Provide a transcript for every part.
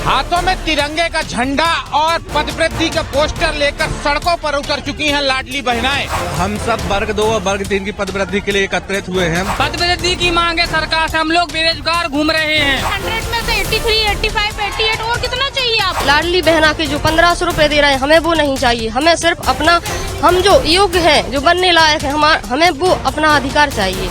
हाथों में तिरंगे का झंडा और पदवृद्धि का पोस्टर लेकर सड़कों पर उतर चुकी हैं लाडली बहनाएं। हम सब वर्ग 2 और वर्ग 3 की पदवृद्धि के लिए एकत्रित हुए हैं। पदवृद्धि की मांग है सरकार से, हम लोग बेरोजगार घूम रहे हैं। 100 में से 83, 85, 88 और कितना चाहिए आप? लाडली बहना के जो 1500 रुपए दे रहे हैं, हमें वो नहीं चाहिए। हमें सिर्फ अपना, हम जो योग्य हैं, जो बनने लायक है, हमें वो अपना अधिकार चाहिए।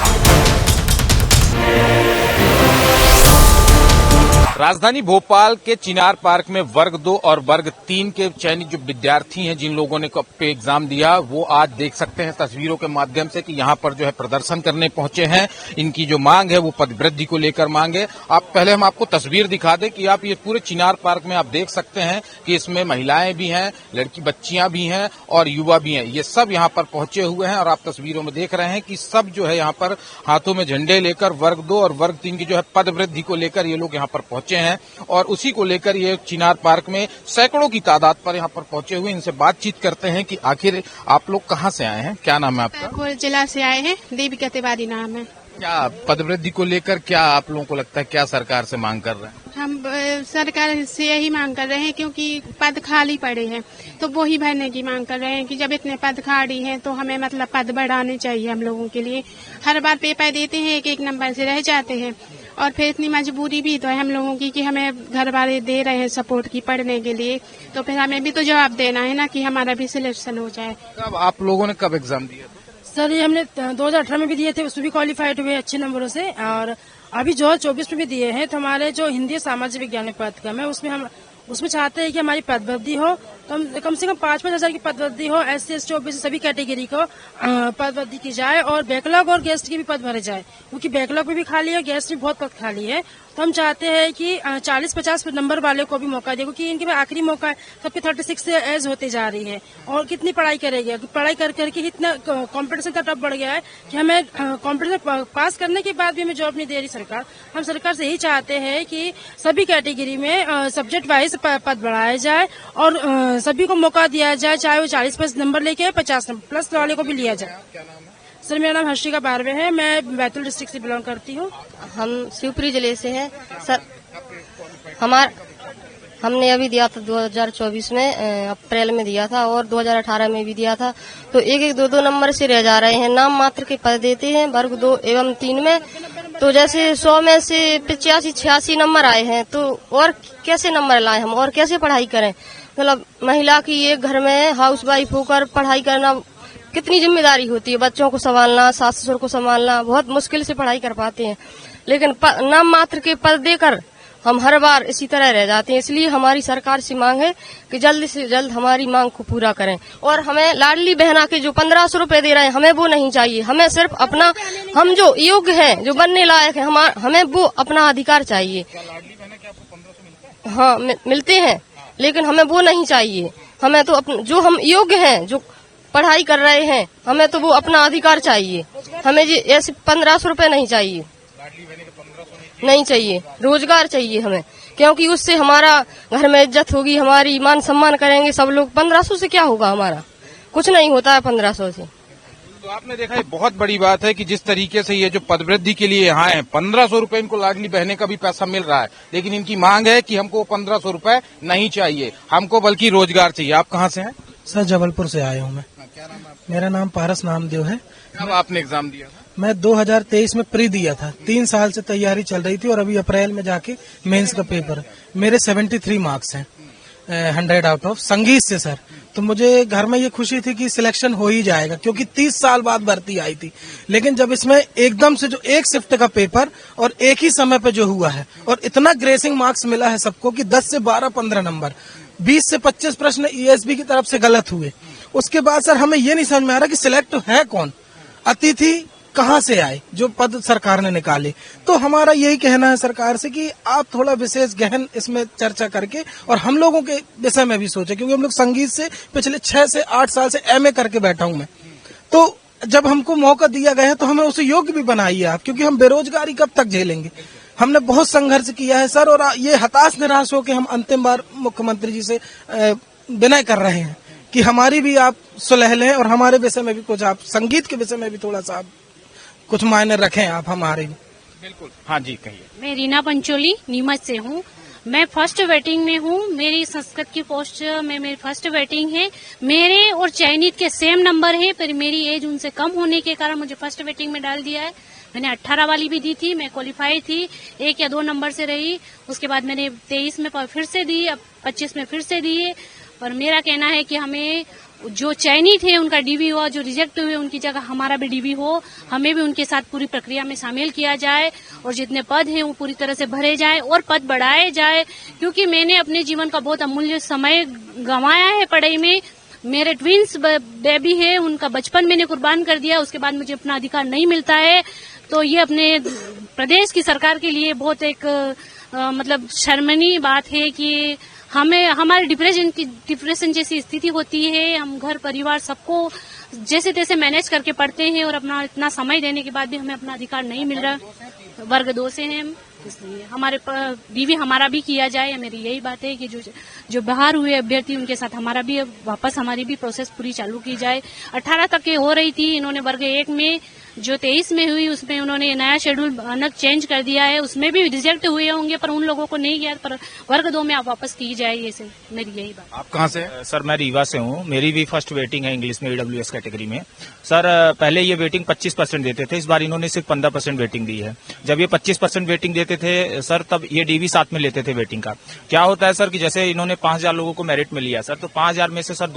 राजधानी भोपाल के चिनार पार्क में वर्ग 2 और वर्ग 3 के चयनित जो विद्यार्थी हैं, जिन लोगों ने पे एग्जाम दिया, वो आज देख सकते हैं तस्वीरों के माध्यम से कि यहाँ पर जो है प्रदर्शन करने पहुंचे हैं। इनकी जो मांग है वो पदवृद्धि को लेकर मांग है। आप पहले हम आपको तस्वीर दिखा दें कि आप ये पूरे चिनार पार्क में आप देख सकते हैं कि इसमें महिलाएं भी हैं, लड़की बच्चियां भी हैं और युवा भी हैं। ये सब यहाँ पर पहुंचे हुए हैं और आप तस्वीरों में देख रहे हैं कि सब जो है यहाँ पर हाथों में झंडे लेकर वर्ग 2 और वर्ग 3 की जो है पदवृद्धि को लेकर ये लोग यहाँ पर पहुंचे हैं और उसी को लेकर ये चिनार पार्क में सैकड़ों की तादाद पर यहाँ पर पहुंचे हुए। इनसे बातचीत करते हैं कि आखिर आप लोग कहाँ से आए हैं, क्या नाम है आपका? बैतूल जिला से आए हैं, देविका तिवारी नाम है। क्या पदवृद्धि को लेकर क्या आप लोगों को लगता है, क्या सरकार से मांग कर रहे हैं? हम सरकार से यही मांग कर रहे हैं क्योंकि पद खाली पड़े हैं, तो वो ही भरने की मांग कर रहे हैं कि जब इतने पद खाली हैं तो हमें मतलब पद बढ़ाने चाहिए हम लोगों के लिए। हर बार पेपर देते हैं, एक नंबर से रह जाते हैं और फिर इतनी मजबूरी भी तो है हम लोगों की कि हमें घर वाले दे रहे हैं सपोर्ट की पढ़ने के लिए, तो फिर हमें भी तो जवाब देना है ना कि हमारा भी सिलेक्शन हो जाए। कब आप लोगों ने कब एग्जाम दिया? सर ये हमने 2018 में भी दिए थे, उसमें भी क्वालिफाइड हुए अच्छे नंबरों से, और अभी 2024 में भी दिए हैं। तो हमारे जो हिंदी सामाजिक विज्ञान में पदक्रम है उसमें चाहते हैं कि हमारी पदवृद्धि हो, तो कम से कम 5-5 हजार की पदवृद्धि हो। SC ST OBC सभी कैटेगरी को पदवृद्धि की जाए और बैकलॉग और गेस्ट की भी पद भरे जाए, क्योंकि बैकलॉग में भी खाली है, गेस्ट में बहुत पद खाली है। तो हम चाहते हैं कि 40-50 नंबर वाले को भी मौका दे, क्योंकि इनके आखिरी मौका है। सबके 36 से एज होते जा रही है और कितनी पढ़ाई करेगी, पढ़ाई कर करके इतना कॉम्पिटिशन का टफ बढ़ गया है कि हमें कॉम्पिटिशन पास करने के बाद भी हमें जॉब नहीं दे रही सरकार। हम सरकार से यही चाहते हैं कि सभी कैटेगरी में सब्जेक्ट वाइज पद बढ़ाया जाए और सभी को मौका दिया जाए, चाहे वो 40+ नंबर लेके 50 प्लस वाले को भी लिया जाए। क्या नाम है? सर मेरा नाम हर्षिका बारवे है, मैं बैतूल डिस्ट्रिक्ट से बिलोंग करती हूँ। हम शिवपुरी जिले से हैं सर। हमने अभी दिया था 2024 में, अप्रैल में दिया था और 2018 में भी दिया था। तो 1-1, 2-2 नंबर से रह जा रहे हैं। नाम मात्र के पद देते हैं वर्ग 2 एवं 3 में। तो जैसे 100 में से 85-86 नंबर आए हैं, तो और कैसे नंबर लाए हम, और कैसे पढ़ाई करें? मतलब महिला की एक घर में हाउस वाइफ होकर पढ़ाई करना कितनी जिम्मेदारी होती है। बच्चों को संभालना, सास ससुर को संभालना, बहुत मुश्किल से पढ़ाई कर पाते हैं। लेकिन नाम मात्र के पद देकर हम हर बार इसी तरह रह जाते हैं। इसलिए हमारी सरकार से मांग है कि जल्द से जल्द हमारी मांग को पूरा करें और हमें लाडली बहना के जो 1500 रुपए दे रहे हैं, हमें वो नहीं चाहिए। हमें सिर्फ अपना, हम जो योग्य हैं, जो बनने लायक है, हमें वो अपना अधिकार चाहिए। हाँ मिलते हैं, लेकिन हमें वो नहीं चाहिए। हमें तो जो हम योग्य हैं, जो पढ़ाई कर रहे हैं, हमें तो वो अपना अधिकार चाहिए। हमें जी ऐसे 1500 रुपए नहीं चाहिए, नहीं चाहिए। रोजगार चाहिए हमें, क्योंकि उससे हमारा घर में इज्जत होगी, हमारी मान सम्मान करेंगे सब लोग। 1500 से क्या होगा, हमारा कुछ नहीं होता है 1500 से। तो आपने देखा ये बहुत बड़ी बात है कि जिस तरीके से ये जो पदवृद्धि के लिए यहाँ है, 1500 रुपए इनको लाडली बहने का भी पैसा मिल रहा है, लेकिन इनकी मांग है कि हमको 1500 रुपए नहीं चाहिए, हमको बल्कि रोजगार चाहिए। आप कहाँ से हैं? सर जबलपुर से आया हूँ मैं। क्या नाम है? मेरा नाम पारस नामदेव है। कब आपने एग्जाम दिया था? मैं 2023 में प्री दिया था। 3 साल से तैयारी चल रही थी और अभी अप्रैल में जाके मेंस का पेपर। मेरे 73 मार्क्स हैं 100 आउट ऑफ संगीत से सर। तो मुझे घर में ये खुशी थी कि सिलेक्शन हो ही जाएगा, क्योंकि 30 साल बाद भर्ती आई थी। लेकिन जब इसमें एकदम से जो एक शिफ्ट का पेपर और एक ही समय पे जो हुआ है और इतना ग्रेसिंग मार्क्स मिला है सबको कि 10 से 12-15 नंबर, 20 से 25 प्रश्न ESB की तरफ से गलत हुए। उसके बाद सर हमें ये नहीं समझ में आ रहा कि सिलेक्ट है कौन, अतिथि कहाँ से आए जो पद सरकार ने निकाले। तो हमारा यही कहना है सरकार से कि आप थोड़ा विशेष गहन इसमें चर्चा करके और हम लोगों के विषय में भी सोचे, क्योंकि हम लोग संगीत से पिछले 6 से 8 साल से MA करके बैठा हूं मैं। तो जब हमको मौका दिया गया है तो हमें उसे योग्य भी बनाइए आप, क्योंकि हम बेरोजगारी कब तक झेलेंगे। हमने बहुत संघर्ष किया है सर, और ये हताश निराश होकर हम अंतिम बार मुख्यमंत्री जी से विनय कर रहे हैं कि हमारी भी आप सुलह लें और हमारे विषय में भी कुछ, आप संगीत के विषय में भी थोड़ा सा कुछ मायने रखें आप हमारे। बिल्कुल, हाँ जी कहिए। मैं रीना पंचोली नीमच से हूँ। मैं फर्स्ट वेटिंग में हूँ। मेरी संस्कृत की पोस्ट में मेरी फर्स्ट वेटिंग है। मेरे और चयनित के सेम नंबर है, पर मेरी एज उनसे कम होने के कारण मुझे फर्स्ट वेटिंग में डाल दिया है। मैंने 18 वाली भी दी थी, मैं क्वालिफाई थी, 1 या 2 नंबर से रही। उसके बाद मैंने 23 में फिर से दी, अब 25 में फिर से दिए। पर मेरा कहना है कि हमें जो चयनित है उनका डीवी हुआ, जो रिजेक्ट हुए उनकी जगह हमारा भी डीवी हो, हमें भी उनके साथ पूरी प्रक्रिया में शामिल किया जाए और जितने पद हैं वो पूरी तरह से भरे जाए और पद बढ़ाए जाए। क्योंकि मैंने अपने जीवन का बहुत अमूल्य समय गंवाया है पढ़ाई में। मेरे ट्विंस बेबी है, उनका बचपन मैंने कुर्बान कर दिया, उसके बाद मुझे अपना अधिकार नहीं मिलता है। तो ये अपने प्रदेश की सरकार के लिए बहुत एक मतलब शर्मनीय बात है कि हमें हमारे डिप्रेशन जैसी स्थिति होती है। हम घर परिवार सबको जैसे तैसे मैनेज करके पढ़ते हैं और अपना इतना समय देने के बाद भी हमें अपना अधिकार नहीं मिल रहा। वर्ग 2 से हैं हम, इसलिए हमारे डीवी हमारा भी किया जाए। मेरी यही बात है कि जो बाहर हुए अभ्यर्थी उनके साथ हमारा भी वापस हमारी भी प्रोसेस पूरी चालू की जाए। 18 तक के हो रही थी, इन्होंने वर्ग 1 में जो 23 में हुई उसमें उन्होंने नया शेड्यूल अलग चेंज कर दिया है। उसमें भी रिजेक्ट हुए होंगे, पर उन लोगों को नहीं किया। पर वर्ग 2 में आप वापस की जाए, ये से मेरी यही बात। आप कहाँ से? सर मैं रीवा से हूँ। मेरी भी फर्स्ट वेटिंग है इंग्लिश में EWS कैटेगरी में। सर पहले ये वेटिंग 25% देते थे, इस बार इन्होंने सिर्फ 15% वेटिंग दी है। जब ये 25% वेटिंग देते थे सर, तब ये डीवी साथ में लेते थे वेटिंग का। क्या होता है सर कि जैसे इन्होंने 5000 लोगों को मेरिट में लिया सर, तो 5000 में से सर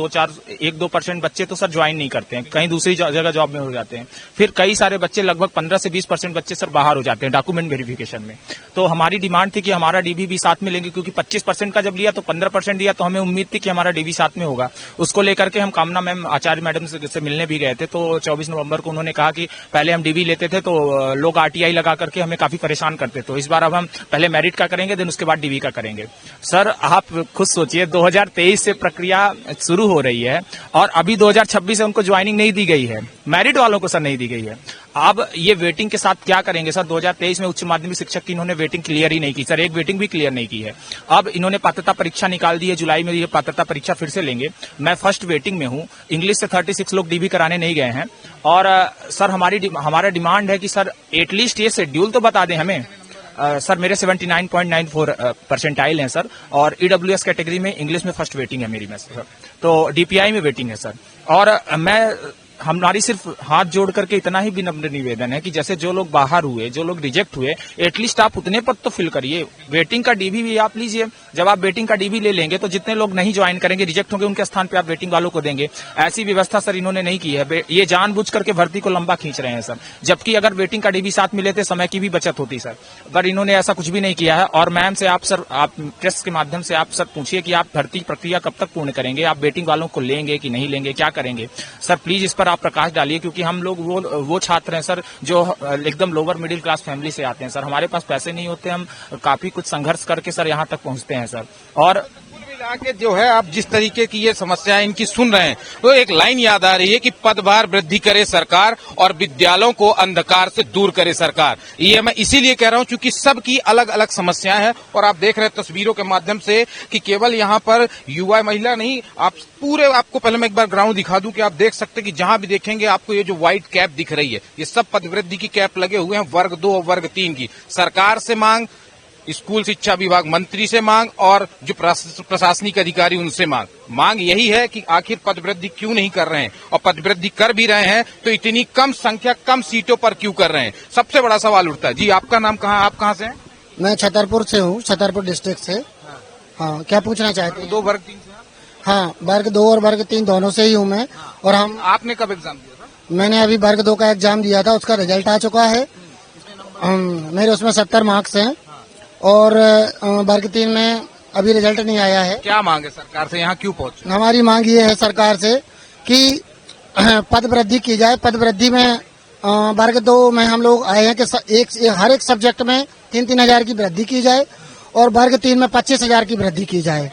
1-2% बच्चे तो सर ज्वाइन नहीं करते हैं, कहीं दूसरी जगह जॉब में हो जाते हैं। फिर कई सारे बच्चे लगभग 15 से 20% बच्चे सर बाहर हो जाते हैं डॉक्यूमेंट वेरिफिकेशन में। तो हमारी डिमांड थी कि हमारा डीवी भी साथ में लेंगे, क्योंकि 25% का जब लिया तो 15% दिया, तो हमें उम्मीद थी कि हमारा डीवी साथ में होगा। उसको लेकर के हम कामना मैम आचार्य मैडम से मिलने भी गए थे। तो 24 नवंबर को उन्होंने कहा कि पहले हम डीवी लेते थे तो लोग RTI लगा करके हमें काफी परेशान करते, तो इस बार अब हम पहले मेरिट का करेंगे, देन उसके बाद डीवी का करेंगे। सर आप खुद सोचिए, 2023 से प्रक्रिया शुरू हो रही है और अभी 2026 से उनको ज्वाइनिंग नहीं दी गई है, मेरिट वालों को सर नहीं दी गई है। अब ये वेटिंग के साथ क्या करेंगे सर? 2023 में उच्च माध्यमिक शिक्षक की इन्होंने वेटिंग क्लियर ही नहीं की सर, एक वेटिंग भी क्लियर नहीं की है। अब इन्होंने पात्रता परीक्षा निकाल दी है, जुलाई में ये पात्रता परीक्षा फिर से लेंगे। मैं फर्स्ट वेटिंग में हूँ। इंग्लिश से 36 लोग डीवी कराने नहीं गए हैं। और सर हमारा डिमांड है कि सर एटलीस्ट ये शेड्यूल तो बता दें हमें। सर मेरे 79.94 परसेंटाइल हैं सर, और EWS कैटेगरी में इंग्लिश में फर्स्ट वेटिंग है मेरी में सर, तो DPI में वेटिंग है सर। और हमारी सिर्फ हाथ जोड़ करके इतना ही विनम्र निवेदन है कि जैसे जो लोग बाहर हुए, जो लोग रिजेक्ट हुए, एटलीस्ट आप उतने पद तो फिल करिए। वेटिंग का डीवी भी आप लीजिए। जब आप वेटिंग का डीवी ले लेंगे तो जितने लोग नहीं ज्वाइन करेंगे, रिजेक्ट होंगे, उनके स्थान पे आप वेटिंग वालों को देंगे। ऐसी व्यवस्था सर इन्होंने नहीं की है। ये जानबूझ करके भर्ती को लंबा खींच रहे हैं सर, जबकि अगर वेटिंग का डीवी साथ मिले थे समय की भी बचत होती सर, पर इन्होंने ऐसा कुछ भी नहीं किया है। और मैम से आप प्रेस के माध्यम से आप सर पूछिए कि आप भर्ती प्रक्रिया कब तक पूर्ण करेंगे, आप वेटिंग वालों को लेंगे कि नहीं लेंगे, क्या करेंगे सर? प्लीज इस पर आप प्रकाश डालिए, क्योंकि हम लोग वो छात्र हैं सर जो एकदम लोअर मिडिल क्लास फैमिली से आते हैं सर। हमारे पास पैसे नहीं होते, हम काफी कुछ संघर्ष करके सर यहाँ तक पहुँचते हैं सर। और आगे जो है आप जिस तरीके की ये समस्याएं इनकी सुन रहे हैं, तो एक लाइन याद आ रही है कि पदभार वृद्धि करे सरकार और विद्यालयों को अंधकार से दूर करे सरकार। ये मैं इसीलिए कह रहा हूं क्योंकि सबकी अलग अलग समस्याएं हैं। और आप देख रहे हैं तस्वीरों के माध्यम से कि केवल यहाँ पर युवा महिला नहीं, आप पूरे, आपको पहले मैं एक बार ग्राउंड दिखा दूं कि आप देख सकते हैं कि जहां भी देखेंगे आपको ये जो व्हाइट कैप दिख रही है, ये सब पदवृद्धि की कैप लगे हुए हैं। वर्ग 2 और वर्ग 3 की सरकार से मांग, स्कूल शिक्षा विभाग मंत्री से मांग, और जो प्रशासनिक अधिकारी उनसे मांग यही है कि आखिर पदवृद्धि क्यों नहीं कर रहे हैं, और पदवृद्धि कर भी रहे हैं तो इतनी कम संख्या, कम सीटों पर क्यों कर रहे हैं? सबसे बड़ा सवाल उठता है। जी आपका नाम कहाँ, आप कहाँ से हैं? मैं छतरपुर से हूँ, छतरपुर डिस्ट्रिक्ट से। हाँ, क्या पूछना चाहते हैं? 2 वर्ग 3 से? हाँ, वर्ग 2 और वर्ग 3 दोनों से ही हूँ मैं। और आपने कब एग्जाम दिया था? मैंने अभी वर्ग 2 का एग्जाम दिया था, उसका रिजल्ट आ चुका है। मेरे उसमें 70 मार्क्स हैं। और वर्ग 3 में अभी रिजल्ट नहीं आया है। क्या मांग है सरकार से, यहाँ क्यों पहुंचे? हमारी मांग ये है सरकार से कि पद वृद्धि की जाए। पद वृद्धि में वर्ग 2 में हम लोग आए हैं कि हर एक सब्जेक्ट में 3-3 हजार की वृद्धि की जाए, और वर्ग 3 में 25,000 की वृद्धि की जाए।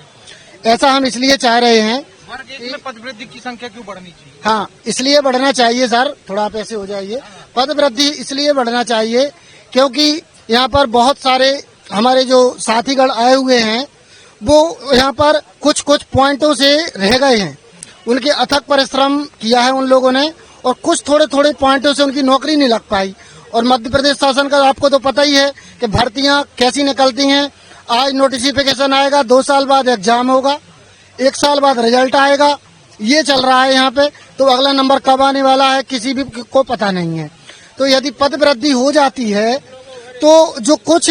ऐसा हम इसलिए चाह रहे हैं। वर्ग 1 में पद वृद्धि की संख्या क्यों बढ़नी चाहिए? हाँ, इसलिए बढ़ना चाहिए सर, थोड़ा आप ऐसे हो जाइए। पद वृद्धि इसलिए बढ़ना चाहिए क्योंकि यहाँ पर बहुत सारे हमारे जो साथीगण आए हुए हैं, वो यहाँ पर कुछ पॉइंटों से रह गए हैं। उनके अथक परिश्रम किया है उन लोगों ने, और कुछ थोड़े पॉइंटों से उनकी नौकरी नहीं लग पाई। और मध्य प्रदेश शासन का आपको तो पता ही है कि भर्तियां कैसी निकलती हैं। आज नोटिफिकेशन आएगा, 2 साल बाद एग्जाम होगा, 1 साल बाद रिजल्ट आएगा, ये चल रहा है यहाँ पे। तो अगला नंबर कब आने वाला है किसी भी को पता नहीं है। तो यदि पद वृद्धि हो जाती है तो जो कुछ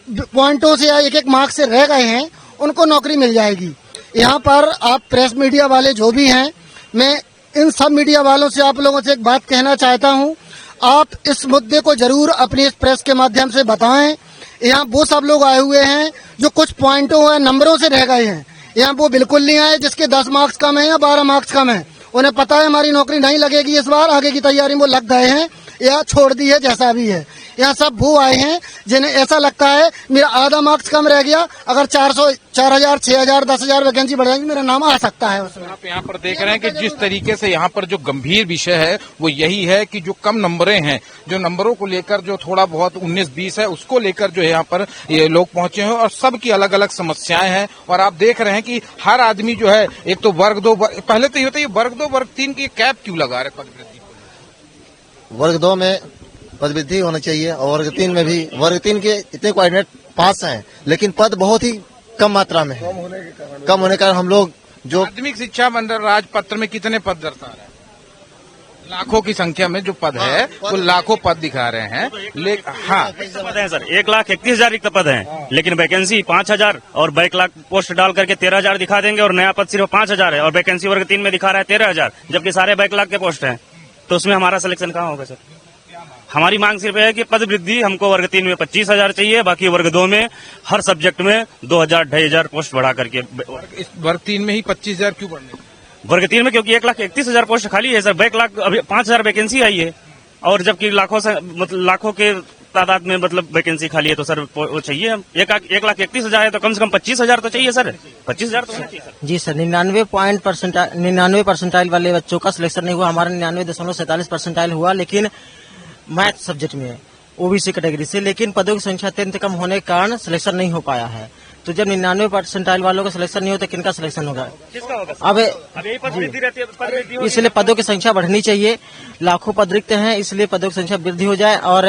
पॉइंटों से या एक मार्क्स से रह गए हैं उनको नौकरी मिल जाएगी। यहाँ पर आप प्रेस मीडिया वाले जो भी हैं, मैं इन सब मीडिया वालों से आप लोगों से एक बात कहना चाहता हूँ, आप इस मुद्दे को जरूर अपनी इस प्रेस के माध्यम से बताएं। यहाँ वो सब लोग आए हुए हैं जो कुछ पॉइंटों या नंबरों से रह गए हैं, यहाँ वो बिल्कुल नहीं आए जिसके 10 मार्क्स कम है या 12 मार्क्स कम है। उन्हें पता है हमारी नौकरी नहीं लगेगी इस बार, आगे की तैयारी में वो लग गए हैं या छोड़ दी है, जैसा भी है। यहाँ सब वो आए हैं जिन्हें ऐसा लगता है मेरा आधा मार्क्स कम रह गया, अगर 400, 4000, 6000, 10,000 वैकेंसी बढ़ जाएगी, मेरा नाम आ सकता है उसमें। आप यहाँ पर देख रहे हैं कि जिस तरीके से यहाँ पर जो गंभीर विषय है वो यही है कि जो कम नंबरें हैं, जो नंबरों को लेकर जो थोड़ा बहुत 19-20 है, उसको लेकर जो है यहाँ पर ये लोग पहुंचे हैं और सबकी अलग अलग समस्याएं हैं। और आप देख रहे हैं कि हर आदमी जो है, एक तो वर्ग 2, पहले तो ये होता है वर्ग 2 वर्ग 3 की कैप क्यों लगा रहे पद वृद्धि को? वर्ग 2 में पद वृद्धि होना चाहिए और वर्ग 3 में भी। वर्ग 3 के इतने कोऑर्डिनेट पास हैं लेकिन पद बहुत ही कम मात्रा में है। कम होने के कारण हम लोग जो माध्यमिक शिक्षा मंडल राजपत्र में कितने पद दर्शा रहे हैं? लाखों की संख्या में जो पद है वो लाखों पद दिखा रहे हैं। हाँ, पद है सर, 1,31,000 रिक्त पद हैं, लेकिन वैकेंसी 5,000 और बैकलॉग पोस्ट डाल करके 13,000 दिखा देंगे और नया पद सिर्फ 5,000 है और वैकेंसी वर्ग 3 में दिखा रहा है 13,000, जबकि सारे बैकलॉग के पोस्ट हैं। तो उसमें हमारा सिलेक्शन कहाँ होगा सर? हमारी मांग सिर्फ है कि पद वृद्धि हमको वर्ग 3 में 25,000 चाहिए, बाकी वर्ग 2 में हर सब्जेक्ट में 2,000, 2,500 पोस्ट बढ़ा करके। वर्ग 3 में ही 25,000 क्यों बढ़ने? वर्ग 3 में क्योंकि 1,31,000 पोस्ट खाली है सर, बैकलॉग अभी 5,000 वैकेंसी आई है और जबकि लाखों के तादाद में वैकेंसी खाली है। तो सर वो चाहिए, हम 1,31,000 है तो कम से कम 25,000 तो चाहिए सर, 25,000 तो चाहिए सर। जी सर, 99 परसेंटाइल वाले बच्चों का सिलेक्शन नहीं हुआ, हमारा 99.47 परसेंटाइल हुआ, लेकिन मैथ सब्जेक्ट में ओबीसी कैटेगरी से, लेकिन पदों की संख्या अत्यंत कम होने के कारण सिलेक्शन नहीं हो पाया है। तो जब 99 परसेंटाइल वालों का सिलेक्शन नहीं होता, किनका सिलेक्शन होगा? किसका होगा? अब यही पद वृद्धि रहती है, इसलिए पदों की संख्या बढ़नी चाहिए। लाखों पद रिक्त हैं, इसलिए पदों की संख्या वृद्धि हो जाए। और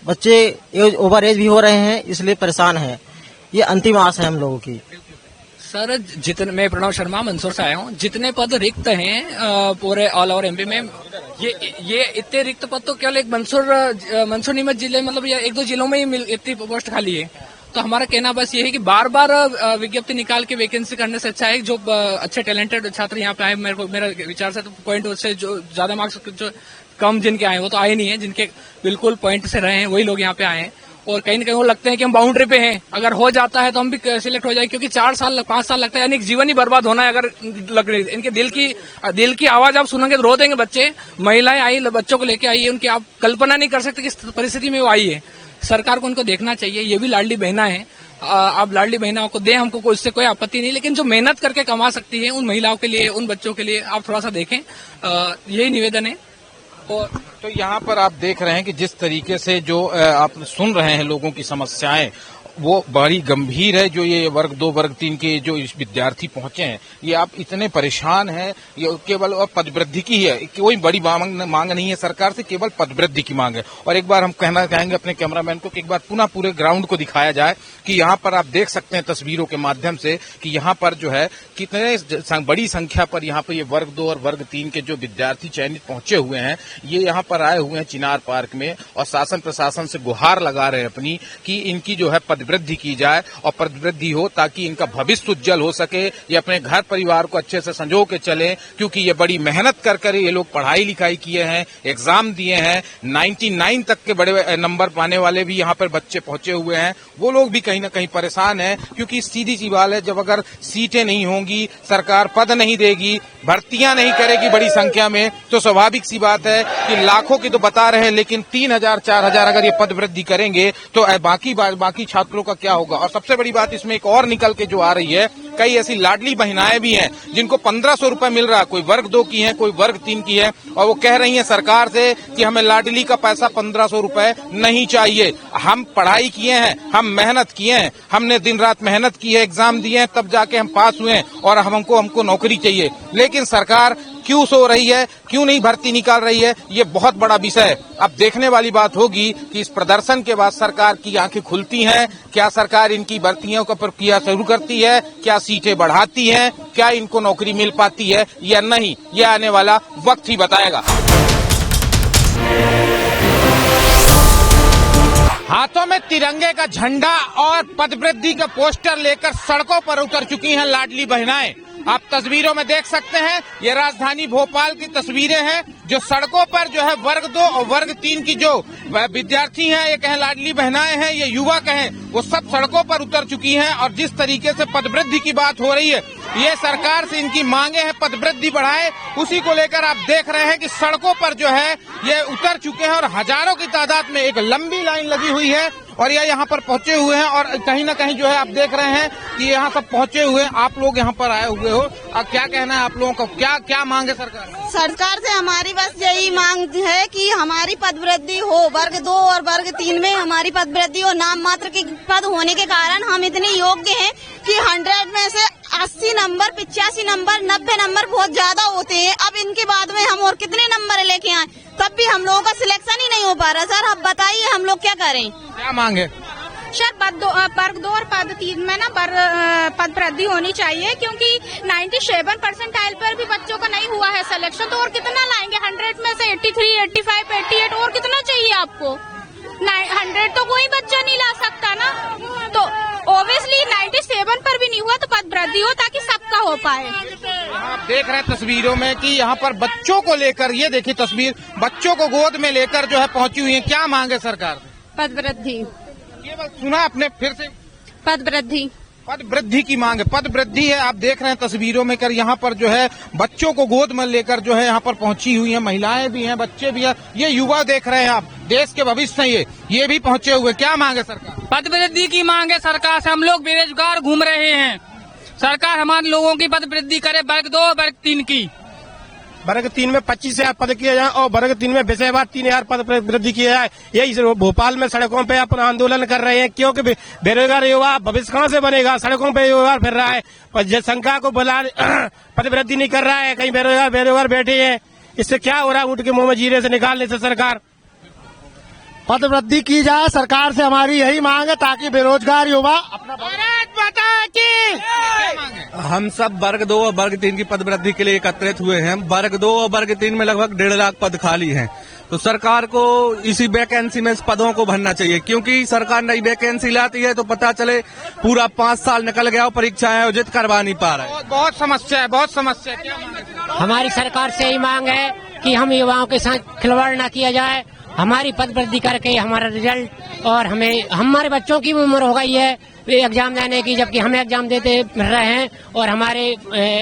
बच्चे ओवर एज भी हो रहे हैं, इसलिए परेशान है। ये अंतिम आस है हम लोगों की। सर जितने, मैं प्रणव शर्मा मंदसौर से आया हूँ, जितने पद रिक्त हैं पूरे ऑल ओवर एमपी में, ये इतने रिक्त पद तो केवल एक मंदसौर नीमच जिले, मतलब ये 1-2 जिलों में ही इतनी पोस्ट खाली है। तो हमारा कहना बस ये है कि बार बार विज्ञप्ति निकाल के वैकेंसी करने से अच्छा है जो अच्छे टैलेंटेड छात्र यहाँ पे आए। मेरा विचार से तो पॉइंट उससे जो ज्यादा मार्क्स जो कम जिनके आए वो तो आए नहीं है, जिनके बिल्कुल पॉइंट से रहे हैं वही लोग यहाँ पे आए हैं। और कहीं न कहीं वो लगते हैं कि हम बाउंड्री पे हैं, अगर हो जाता है तो हम भी सिलेक्ट हो जाए, क्योंकि 4 साल 5 साल लगता है, यानी जीवन ही बर्बाद होना है। अगर लग रही इनके दिल की आवाज आप सुनेंगे तो रो देंगे बच्चे। महिलाएं आई, बच्चों को लेके आई है, उनकी आप कल्पना नहीं कर सकते किस परिस्थिति में वो आई है। सरकार को उनको देखना चाहिए। ये भी लाडली बहना है, आप लाडली बहना को दें, हमको इससे कोई आपत्ति नहीं, लेकिन जो मेहनत करके कमा सकती है उन महिलाओं के लिए, उन बच्चों के लिए आप थोड़ा सा देखें, यही निवेदन है। और तो यहाँ पर आप देख रहे हैं कि जिस तरीके से जो आप सुन रहे हैं लोगों की समस्याएं, वो बड़ी गंभीर है। जो ये वर्ग 2 वर्ग 3 के जो विद्यार्थी पहुंचे हैं, ये आप इतने परेशान हैं, ये केवल पद वृद्धि की है, कोई बड़ी मांग नहीं है सरकार से, केवल पद वृद्धि की मांग है। और एक बार हम कहना चाहेंगे अपने कैमरामैन को कि एक बार पुनः पूरे ग्राउंड को दिखाया जाए कि यहाँ पर आप देख सकते हैं तस्वीरों के माध्यम से कि यहाँ पर जो है कितने बड़ी संख्या पर यहाँ पर ये वर्ग 2 और वर्ग 3 के जो विद्यार्थी चयनित पहुंचे हुए हैं, ये यहाँ पर आए हुए हैं चिनार पार्क में और शासन प्रशासन से गुहार लगा रहे हैं अपनी कि इनकी जो है पद वृद्धि की जाए और पद वृद्धि हो ताकि इनका भविष्य उज्जवल हो सके, ये अपने घर परिवार को अच्छे से संजो के चले, क्योंकि ये बड़ी मेहनत कर ये लोग पढ़ाई लिखाई किए हैं, एग्जाम दिए हैं। 99 तक के बड़े नंबर पाने वाले भी यहाँ पर बच्चे पहुंचे हुए हैं, वो लोग भी कहीं ना कहीं परेशान हैं, क्योंकि सीधी सी बात है, जब अगर सीटें नहीं होंगी, सरकार पद नहीं देगी, भर्तियां नहीं करेगी बड़ी संख्या में, तो स्वाभाविक सी बात है कि लाखों की तो बता रहे हैं, लेकिन 3,000 4,000 अगर ये पद वृद्धि करेंगे तो बाकी छात्रों का क्या होगा। और सबसे बड़ी बात इसमें एक और निकल के जो आ रही है, कई ऐसी लाडली महिलाएं भी हैं जिनको 1,500 रुपए मिल रहा है, कोई वर्ग 2 की है, कोई वर्ग 3 की है, और वो कह रही हैं सरकार से कि हमें लाडली का पैसा 1,500 रुपए नहीं चाहिए। हम पढ़ाई किए हैं, हम मेहनत किए हैं, हमने दिन रात मेहनत की है, एग्जाम दिए हैं, तब जाके हम पास हुए हैं और हमको नौकरी चाहिए। लेकिन सरकार क्यों सो रही है, क्यों नहीं भर्ती निकाल रही है, ये बहुत बड़ा विषय है। अब देखने वाली बात होगी कि इस प्रदर्शन के बाद सरकार की आंखें खुलती हैं, क्या सरकार इनकी भर्तियों का प्रक्रिया शुरू करती है, क्या सीटें बढ़ाती है, क्या इनको नौकरी मिल पाती है या नहीं, ये आने वाला वक्त ही बताएगा। हाथों में तिरंगे का झंडा और पदवृद्धि का पोस्टर लेकर सड़कों पर उतर चुकी हैं लाडली बहनाएं। आप तस्वीरों में देख सकते हैं, ये राजधानी भोपाल की तस्वीरें हैं, जो सड़कों पर जो है वर्ग 2 और वर्ग 3 की जो विद्यार्थी हैं, ये कहें लाडली बहनाएं हैं, ये युवा कहें, वो सब सड़कों पर उतर चुकी हैं। और जिस तरीके से पदवृद्धि की बात हो रही है, ये सरकार से इनकी मांगे हैं पदवृद्धि बढ़ाए, उसी को लेकर आप देख रहे हैं कि सड़कों पर जो है ये उतर चुके हैं और हजारों की तादाद में एक लंबी लाइन लगी हुई है और ये यहाँ पर पहुंचे हुए हैं। और कहीं ना कहीं जो है आप देख रहे हैं कि यहाँ सब पहुंचे हुए हैं, आप लोग यहाँ पर आए हुए हो, अब क्या कहना है आप लोगों का, क्या क्या मांग है सरकार से? हमारी बस यही मांग है कि हमारी पदवृद्धि हो, वर्ग 2 और वर्ग 3 में हमारी पदवृद्धि हो। नाम मात्र के पद होने के कारण हम इतने योग्य हैं कि 100 में से 80 नंबर, 85 नंबर, 90 नंबर बहुत ज्यादा होते हैं। अब इनके बाद में हम और कितने नंबर लेके आए, तब भी हम लोगों का सिलेक्शन ही नहीं हो पा रहा। सर अब बताइए हम लोग क्या करें? क्या मांगे? सर वर्ग 2 और पद 3 में ना पद वृद्धि होनी चाहिए, क्योंकि 97 परसेंटाइल पर भी बच्चों का नहीं हुआ है सिलेक्शन, तो और कितना लाएंगे? 100 में से 83, 85, 88 और कितना चाहिए आपको? 100 तो कोई बच्चा नहीं ला सकता ना, तो ऑब्वियसली 97 पर भी नहीं हुआ तो पद वृद्धि हो ताकि सबका हो पाए। आप देख रहे हैं तस्वीरों में कि यहाँ पर बच्चों को लेकर, ये देखिए तस्वीर, बच्चों को गोद में लेकर जो है पहुंची हुई है। क्या मांगे सरकार? पद वृद्धि। केवल सुना आपने, फिर से पद वृद्धि, पद वृद्धि की मांग है, पद वृद्धि है। आप देख रहे हैं तस्वीरों में कर यहाँ पर जो है बच्चों को गोद में लेकर जो है यहाँ पर पहुंची हुई है, महिलाएं भी हैं, बच्चे भी हैं, ये युवा देख रहे हैं आप, देश के भविष्य हैं ये भी पहुंचे हुए। क्या मांग है सरकार? पद वृद्धि की मांग है सरकार से। हम लोग बेरोजगार घूम रहे हैं, सरकार हमारे लोगों की पद वृद्धि करे, वर्ग 2 और वर्ग 3 की। वर्ग 3 में 25,000 पद किए जाए और वर्ग 3 में विषयवार 3,000 पद वृद्धि किया जाए। यही भोपाल में सड़कों पे अपना आंदोलन कर रहे हैं, क्योंकि बेरोजगार युवा भविष्य कहाँ से बनेगा? सड़कों पे युवा फिर रहा है, जनसंख्या को बुला पद वृद्धि नहीं कर रहा है, कहीं बेरोजगार बैठे हैं। इससे क्या हो रहा है? उठ के मुंह में जीरे से निकालने से सरकार पद वृद्धि की जाए, सरकार से हमारी यही मांग है, ताकि बेरोजगार युवा अपना हम सब वर्ग 2 और वर्ग 3 की पद वृद्धि के लिए एकत्रित हुए हैं। वर्ग 2 और वर्ग 3 में लगभग 1.5 लाख पद खाली हैं, तो सरकार को इसी वैकेंसी में इस पदों को भरना चाहिए, क्योंकि सरकार नई वैकेंसी लाती है तो पता चले पूरा 5 साल निकल गया और परीक्षाएं आयोजित करवा नहीं पा रहे। बहुत समस्या है, बहुत समस्या है। क्या मांग है? हमारी सरकार से यही मांग है कि हम युवाओं के साथ खिलवाड़ न किया जाए, हमारी पद वृद्धि करके हमारा रिजल्ट, और हमारे बच्चों की भी उम्र हो गई है एग्जाम देने की, जबकि हमें एग्जाम देते रहे हैं और हमारे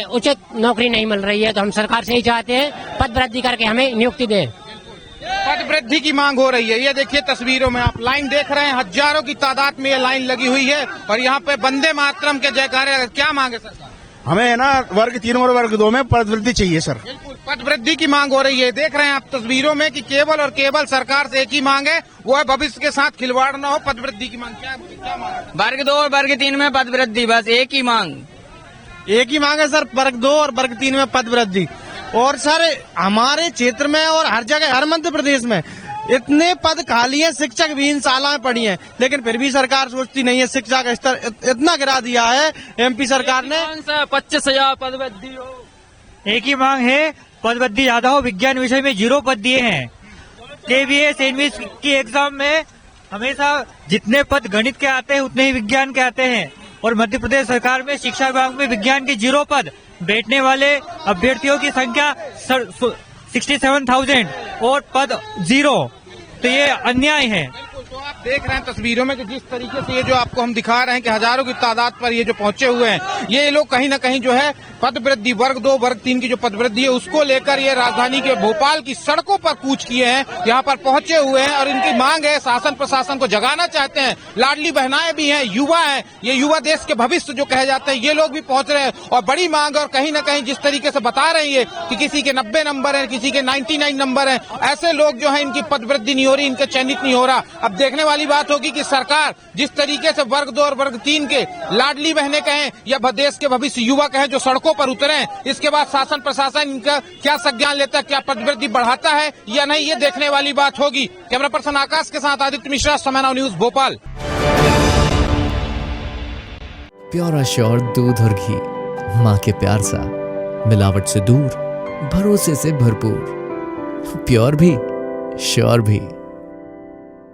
उचित नौकरी नहीं मिल रही है। तो हम सरकार से ही चाहते हैं पद वृद्धि करके हमें नियुक्ति दे। पद वृद्धि की मांग हो रही है। ये देखिए तस्वीरों में आप लाइन देख रहे हैं, हजारों की तादाद में ये लाइन लगी हुई है और यहाँ पे वंदे मातरम के जयकारे। क्या मांगे सरकार? हमें है ना वर्ग 3 और वर्ग 2 में पद वृद्धि चाहिए सर। पद वृद्धि की मांग हो रही है। देख रहे हैं आप तस्वीरों में कि केवल और केवल सरकार से एक ही मांग है, वो है भविष्य के साथ खिलवाड़ न हो, पद वृद्धि की मांग। क्या मांग? वर्ग 2 और वर्ग 3 में पद वृद्धि, बस एक ही मांग है सर, वर्ग 2 और वर्ग 3 में पद वृद्धि। और सर हमारे क्षेत्र में और हर जगह, हर मध्य प्रदेश में इतने पद खाली हैं, शिक्षक भी इन शालाएं पढ़ी हैं, लेकिन फिर भी सरकार सोचती नहीं है। शिक्षा का स्तर इतना गिरा दिया है एमपी सरकार ने। 25,000 पद वृद्धि हो। एक ही मांग है, पद वृद्धि ज्यादा हो। विज्ञान विषय में 0 पद दिए हैं। KVS इंग्लिश की एग्जाम में हमेशा जितने पद गणित के आते हैं उतने ही विज्ञान के आते हैं, और मध्य प्रदेश सरकार में शिक्षा विभाग में विज्ञान के 0 पद, बैठने वाले अभ्यर्थियों की संख्या 67,000 और पद 0, तो ये अन्याय है। तो आप देख रहे हैं तस्वीरों में कि जिस तरीके से ये जो आपको हम दिखा रहे हैं कि हजारों की तादाद पर ये जो पहुंचे हुए हैं, ये लोग कहीं ना कहीं जो है पद वृद्धि, वर्ग 2 वर्ग 3 की जो पद वृद्धि है उसको लेकर ये राजधानी के भोपाल की सड़कों पर कूच किए हैं, यहाँ पर पहुंचे हुए हैं और इनकी मांग है, शासन प्रशासन को जगाना चाहते हैं। लाडली बहनाएं भी हैं, युवा हैं, ये युवा देश के भविष्य जो कहे जाते हैं, ये लोग भी पहुंच रहे हैं और बड़ी मांग। और कहीं ना कहीं जिस तरीके से बता रही है कि किसी के 90 नंबर है, किसी के 99 नंबर है, ऐसे लोग जो है इनकी पद वृद्धि नहीं हो रही, इनका चयनित नहीं हो रहा। अब देखने वाली बात होगी कि सरकार जिस तरीके से वर्ग 2 और वर्ग 3 के लाडली बहनें कहें या देश के भविष्य युवा कहें जो सड़कों पर उतरे, इसके बाद शासन प्रशासन इनका क्या संज्ञान लेता है, क्या पदवृद्धि बढ़ाता है या नहीं, ये देखने वाली बात होगी। कैमरा पर्सन आकाश के साथ आदित्य मिश्रा, समय now news, Bhopal. Pure sure दूध और घी, माँ के प्यार सा, मिलावट से दूर, भरोसे से भरपूर, प्योर भी श्योर भी।